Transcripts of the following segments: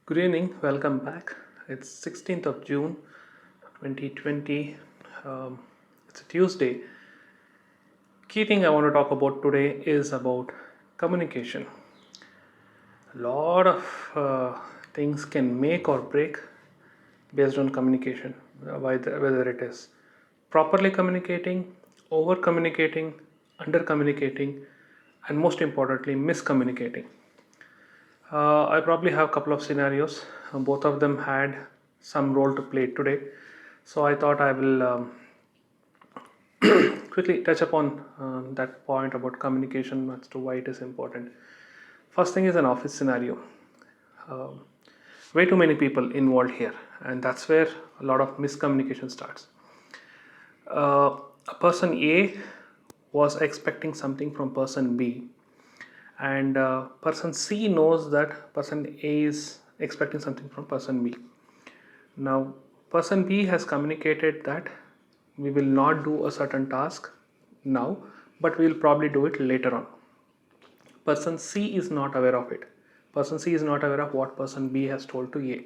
Good evening, welcome back. It's 16th of June 2020. It's a Tuesday. Key thing I want to talk about today is about communication. A lot of things can make or break based on communication, whether it is properly communicating, over communicating, under communicating, and most importantly, miscommunicating. I probably have a couple of scenarios. Both of them had some role to play today. So I thought I will quickly touch upon that point about communication as to why it is important. First thing is an office scenario. Um, Way too many people involved here, and that's where a lot of miscommunication starts. A person A was expecting something from person B, and person C knows that person A is expecting something from person B. Now, person B has communicated that we will not do a certain task now, but we will probably do it later on. Person C is not aware of it. Person C is not aware of what person B has told to A.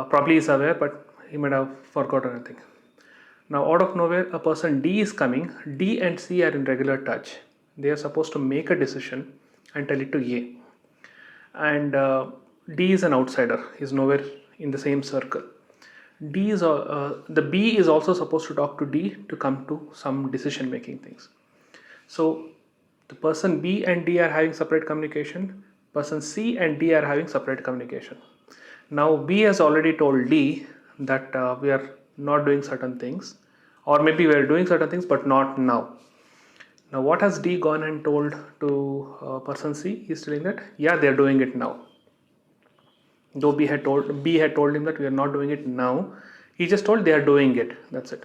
Probably is aware, but he might have forgotten anything. Now, out of nowhere, a person D is coming. D and C are in regular touch. They are supposed to make a decision and tell it to A. And D is an outsider. He's nowhere in the same circle. The B is also supposed to talk to D to come to some decision making things. So the person B and D are having separate communication. Person C and D are having separate communication. Now B has already told D that we are not doing certain things, or maybe we are doing certain things but not now. Now what has D gone and told to person C? He's telling that yeah, they are doing it now. Though B had told him that we are not doing it now, he just told they are doing it. That's it.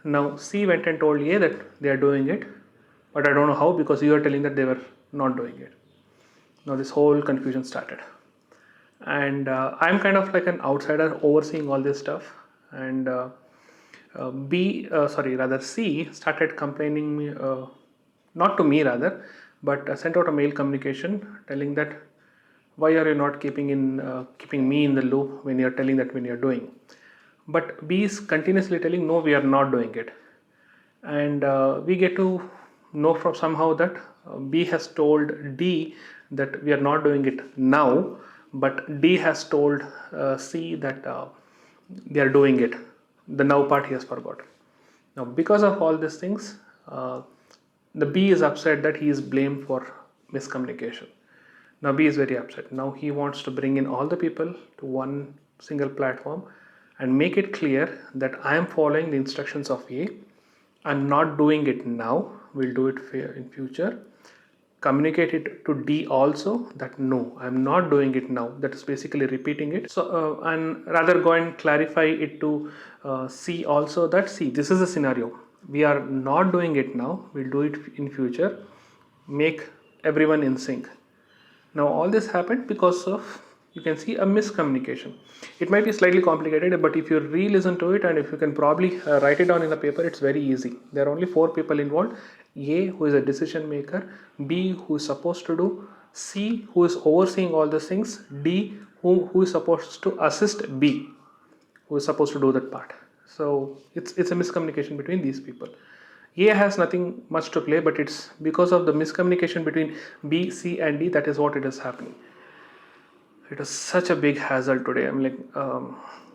Now C went and told A that they are doing it, but I don't know how because you are telling that they were not doing it. Now this whole confusion started, and I'm kind of like an outsider overseeing all this stuff. And C started complaining me, not to me rather, but sent out a mail communication telling that why are you not keeping me in the loop when you're telling that when you're doing. But B is continuously telling no, we are not doing it, and we get to know from somehow that B has told D that we are not doing it now, but D has told C that they are doing it. The now part he has forgotten. Now, because of all these things, the B is upset that he is blamed for miscommunication. Now, B is very upset. Now, he wants to bring in all the people to one single platform and make it clear that I am following the instructions of A. I'm not doing it now. We'll do it in future. Communicate it to D also that no, I'm not doing it now. That is basically repeating it. So, and rather go and clarify it to C also that see, this is a scenario. We are not doing it now. We'll do it in future. Make everyone in sync. Now all this happened because of, you can see, a miscommunication. It might be slightly complicated, but if you re-listen to it and if you can probably write it down in a paper, it's very easy. There are only 4 people involved. A, who is a decision maker, B, who is supposed to do, C, who is overseeing all these things, D, who is supposed to assist B, who is supposed to do that part. So it's a miscommunication between these people. A has nothing much to play, but it's because of the miscommunication between B, C, and D that is what it is happening. It is such a big hassle today. I'm like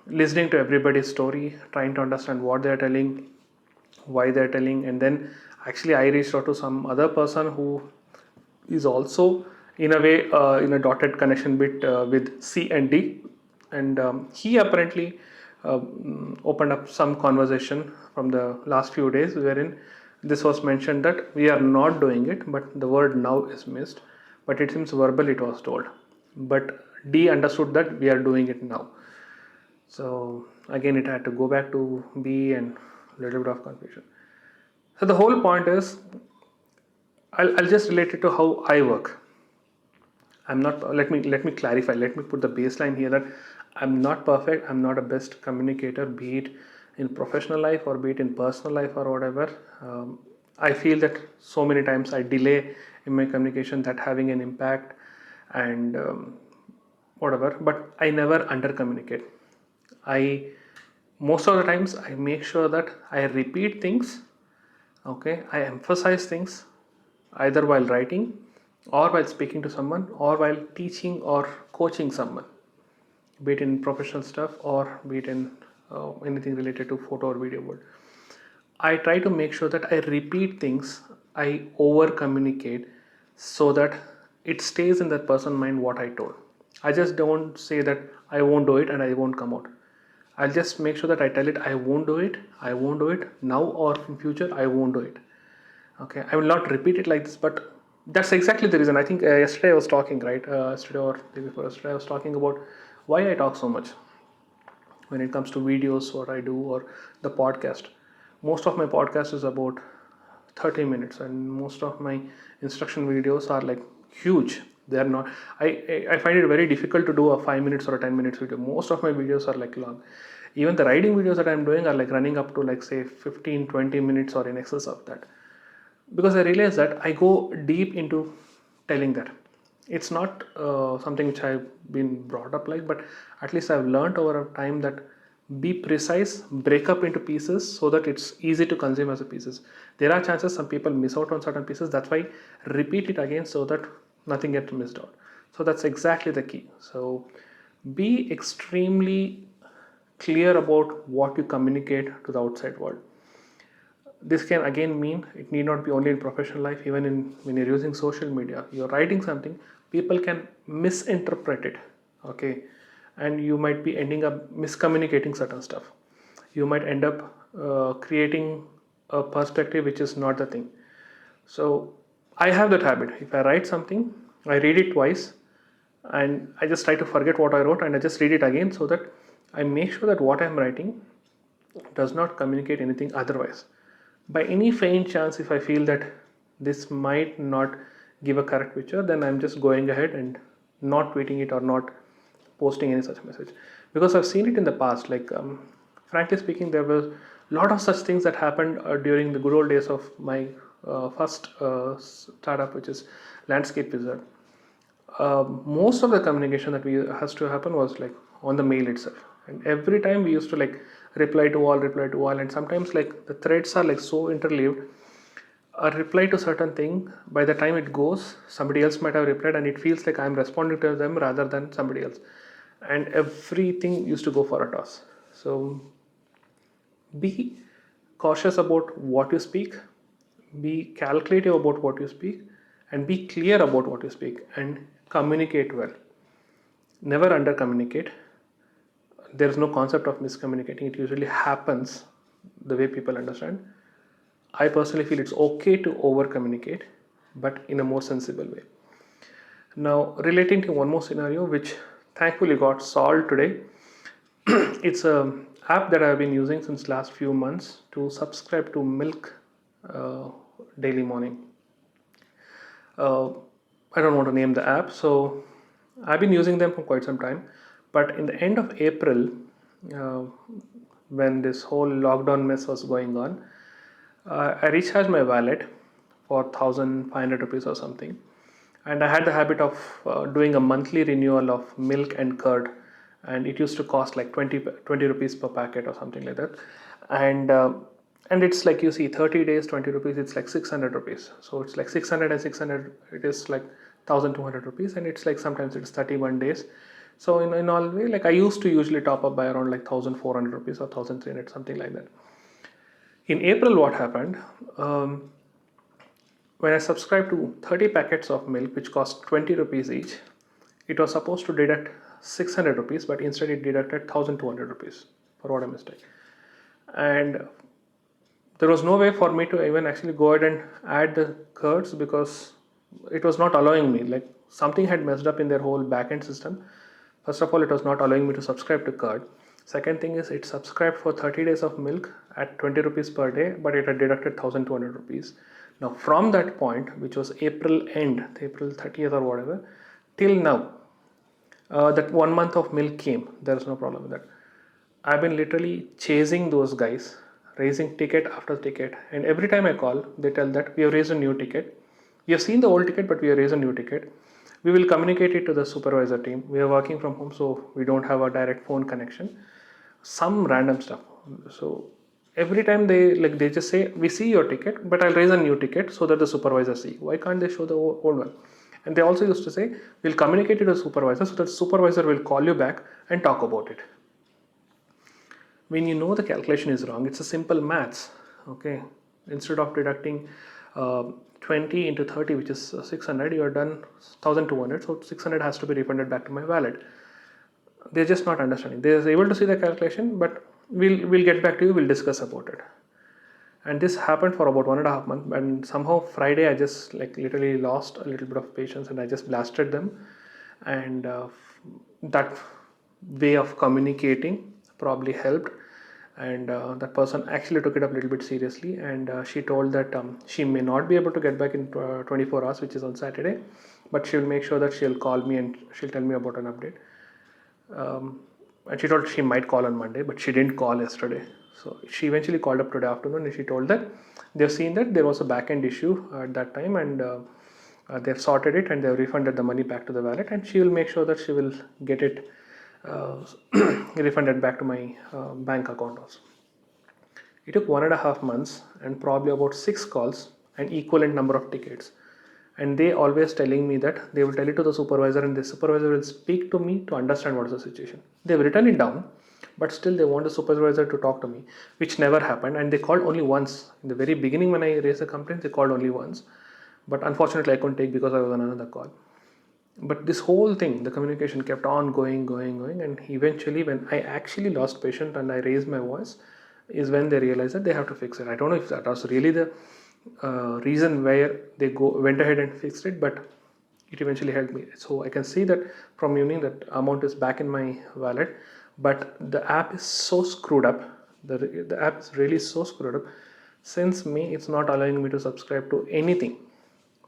listening to everybody's story, trying to understand what they're telling, why they're telling, and then actually I reached out to some other person who is also in a way in a dotted connection bit with C and D, and he apparently opened up some conversation from the last few days wherein this was mentioned that we are not doing it, but the word now is missed, but it seems verbal it was told, but D understood that we are doing it now. So again it had to go back to B and a little bit of confusion. So the whole point is, I'll just relate it to how I work. I'm not, let me clarify, let me put the baseline here that I'm not perfect, I'm not a best communicator, be it in professional life or be it in personal life or whatever. I feel that so many times I delay in my communication that having an impact, and whatever, but I never under communicate. I Most of the times I make sure that I repeat things, okay, I emphasize things either while writing or while speaking to someone or while teaching or coaching someone, be it in professional stuff or be it in anything related to photo or video world. I try to make sure that I repeat things, I over communicate so that it stays in that person's mind what I told. I just don't say that I won't do it and I won't come out. I'll just make sure that I tell it I won't do it, I won't do it now or in future, I won't do it. Okay, I will not repeat it like this, but that's exactly the reason. I think yesterday I was talking, right? Yesterday or the day before yesterday, I was talking about why I talk so much when it comes to videos, what I do, or the podcast. Most of my podcast is about 30 minutes, and most of my instruction videos are like huge. They are not. I find it very difficult to do a 5 minutes or a 10 minutes video. Most of my videos are like long. Even the riding videos that I'm doing are like running up to like say 15-20 minutes or in excess of that, because I realize that I go deep into telling that. It's not something which I've been brought up like, but at least I've learned over a time that be precise, break up into pieces so that it's easy to consume as a pieces. There are chances some people miss out on certain pieces. That's why repeat it again so that nothing gets missed out. So that's exactly the key. So be extremely clear about what you communicate to the outside world. This can again mean it need not be only in professional life, even in when you're using social media, you're writing something, people can misinterpret it, okay, and you might be ending up miscommunicating certain stuff. You might end up creating a perspective which is not the thing. So I have that habit. If I write something, I read it twice and I just try to forget what I wrote and I just read it again so that I make sure that what I'm writing does not communicate anything otherwise. By any faint chance, if I feel that this might not give a correct picture, then I'm just going ahead and not tweeting it or not posting any such message, because I've seen it in the past. Like frankly speaking, there were a lot of such things that happened during the good old days of my first startup, which is Landscape Wizard. Most of the communication that we has to happen was like on the mail itself, and every time we used to like reply to all, and sometimes like the threads are like so interleaved. A reply to certain thing, by the time it goes, somebody else might have replied and it feels like I'm responding to them rather than somebody else, and everything used to go for a toss. So be cautious about what you speak, be calculative about what you speak, and be clear about what you speak, and communicate well. Never under communicate. There is no concept of miscommunicating. It usually happens the way people understand. I personally feel it's okay to over communicate, but in a more sensible way. Now, relating to one more scenario, which thankfully got solved today, it's a app that I've been using since last few months to subscribe to Milk daily morning. Uh, I don't want to name the app, so I've been using them for quite some time. But in the end of April, uh, when this whole lockdown mess was going on, I recharged my wallet for 1,500 rupees or something, and I had the habit of doing a monthly renewal of milk and curd, and it used to cost like 20 rupees per packet or something like that, and and it's like, you see, 30 days 20 rupees, it's like 600 rupees. So it's like 600 and 600, it is like 1,200 rupees, and it's like sometimes it's 31 days. So in all way, like I used to usually top up by around like 1,400 rupees or 1,300, something like that. In April, what happened? When I subscribed to 30 packets of milk, which cost 20 rupees each, it was supposed to deduct 600 rupees, but instead it deducted 1,200 rupees for what a mistake. And there was no way for me to even actually go ahead and add the curds, because it was not allowing me. Like something had messed up in their whole backend system. First of all, it was not allowing me to subscribe to curd. Second thing is, it subscribed for 30 days of milk at 20 rupees per day, but it had deducted 1,200 rupees. Now from that point, which was April end, April 30th or whatever, till now, that 1 month of milk came. There is no problem with that. I've been literally chasing those guys, raising ticket after ticket, and every time I call, they tell that we have raised a new ticket. We have seen the old ticket, but we have raised a new ticket. We will communicate it to the supervisor team. We are working from home, so we don't have a direct phone connection. Some random stuff. So every time they just say, we see your ticket, but I'll raise a new ticket so that the supervisor see. Why can't they show the old one? And they also used to say, we'll communicate it to the supervisor so that the supervisor will call you back and talk about it. When you know the calculation is wrong, it's a simple maths. Okay, instead of deducting 20 into 30, which is 600, you are done 1200, so 600 has to be refunded back to my wallet. They're just not understanding. They're able to see the calculation, but we'll get back to you, we'll discuss about it. And this happened for about 1.5 months, and somehow Friday I just literally lost a little bit of patience and I just blasted them. And that way of communicating probably helped, and that person actually took it up a little bit seriously, and she told that she may not be able to get back in 24 hours, which is on Saturday, but she'll make sure that she'll call me and she'll tell me about an update. And she told she might call on Monday, but she didn't call yesterday. So she eventually called up today afternoon, and she told that they've seen that there was a back-end issue at that time, and they've sorted it and they've refunded the money back to the wallet, and she will make sure that she will get it refunded back to my bank account also. It took 1.5 months and probably about 6 calls and equivalent number of tickets. And they always telling me that they will tell it to the supervisor, and the supervisor will speak to me to understand what is the situation. They've written it down, but still they want the supervisor to talk to me, which never happened. And they called only once. In the very beginning when I raised the complaint, they called only once. But unfortunately I couldn't take because I was on another call. But this whole thing, the communication kept on going, and eventually when I actually lost patience and I raised my voice is when they realized that they have to fix it. I don't know if that was really the reason where they went ahead and fixed it, but it eventually helped me. So I can see that from evening that amount is back in my wallet, but the app is so screwed up. The app is really so screwed up. Since May, it's not allowing me to subscribe to anything.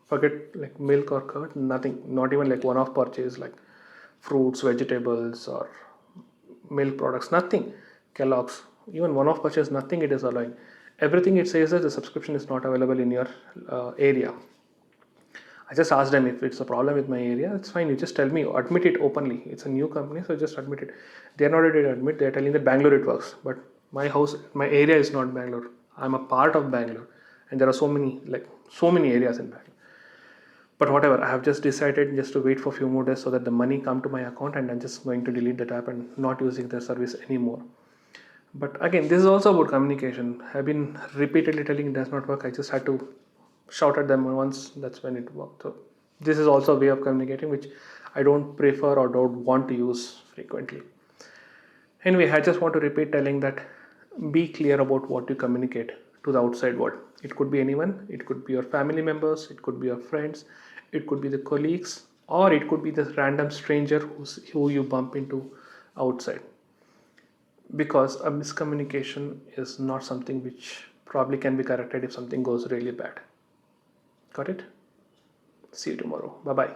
Forget like milk or curd, nothing. Not even like one-off purchase like fruits, vegetables, or milk products, nothing. Kellogg's, even one-off purchase, nothing it is allowing. Everything it says that the subscription is not available in your area. I just asked them if it's a problem with my area. It's fine. You just tell me, admit it openly. It's a new company, so just admit it. They're not ready to admit. They're telling that Bangalore it works, but my house, my area is not Bangalore. I'm a part of Bangalore, and there are so many areas in Bangalore. But whatever, I have just decided just to wait for a few more days so that the money come to my account, and I'm just going to delete that app and not using the service anymore. But again, this is also about communication. I've been repeatedly telling it does not work. I just had to shout at them once. That's when it worked. So this is also a way of communicating which I don't prefer or don't want to use frequently. Anyway, I just want to repeat telling that be clear about what you communicate to the outside world. It could be anyone. It could be your family members. It could be your friends. It could be the colleagues, or it could be this random stranger who you bump into outside. Because a miscommunication is not something which probably can be corrected if something goes really bad. Got it? See you tomorrow. Bye bye.